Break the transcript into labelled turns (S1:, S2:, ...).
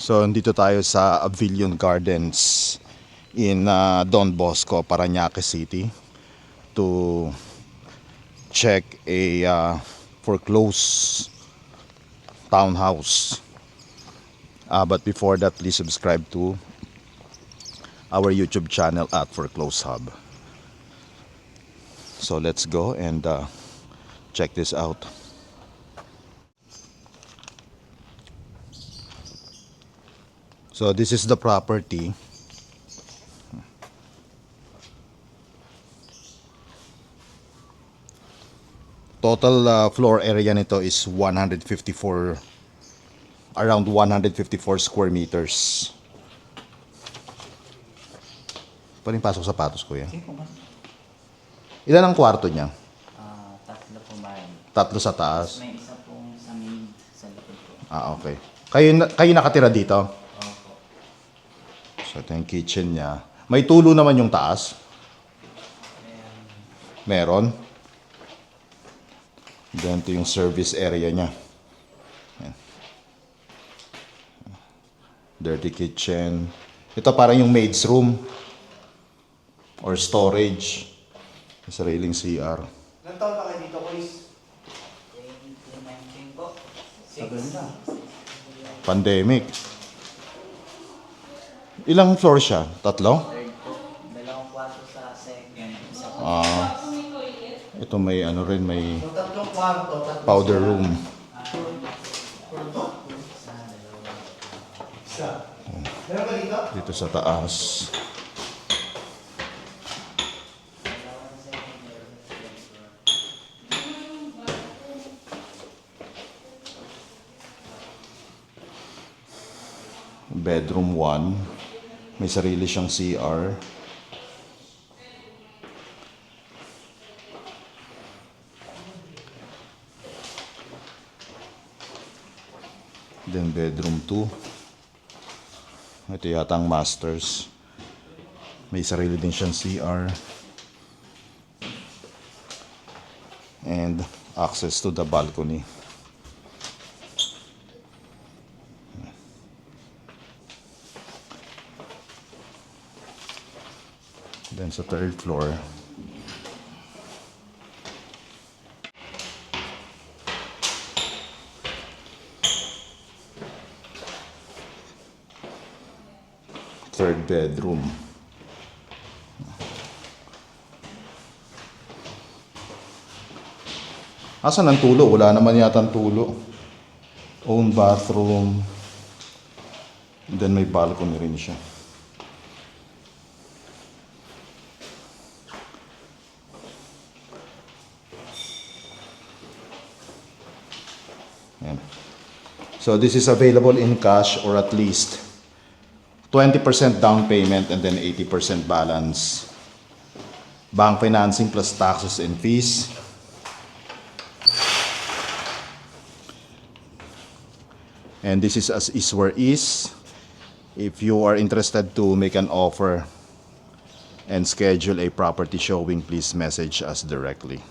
S1: So, dito tayo sa Avilion Gardens in Don Bosco, Parañaque City to check a foreclosed townhouse. But before that, please subscribe to our YouTube channel at Foreclosed Hub. So let's go and check this out. So this is the property. Total floor area nito is 154, around 154 square meters. Pwedeng pasok sapatos ko yan. Ilan ang kwarto niya?
S2: Tatlo po ba?
S1: Tatlo sa taas.
S2: May isa pong sa maid sa likod po.
S1: Okay. Kayo nakatira dito?
S2: Opo.
S1: So ito yung kitchen niya. May tulo naman yung taas? Meron. Then ito yung service area niya. Ayan. Dirty kitchen. Ito parang yung maid's room or storage. Sariling CR.
S3: Ilang taon na kayo dito, Kuis?
S2: 2019 po.
S3: Tagal na.
S1: Pandemic. Ilang floor siya? Tatlo?
S2: Third po. Dalawang kwarto sa second. Isa po.
S1: Ito may ano rin, may
S3: So, tatlong kwarto, tatlong
S1: powder room.
S3: kwarto. Isa. Meron ka dito?
S1: Dito sa taas. Bedroom 1. May sarili siyang CR. Then bedroom 2. Ito yata ang masters. May sarili din siyang CR. And access to the balcony. Then sa third floor, third bedroom. Asan ang tulo? Wala naman yata ang tulo. Own bathroom. Then may balcony rin siya. Yan. So this is available in cash or at least 20% down payment and then 80% balance. Bank financing plus taxes and fees. And this is as is where is. If you are interested to make an offer and schedule a property showing, please message us directly.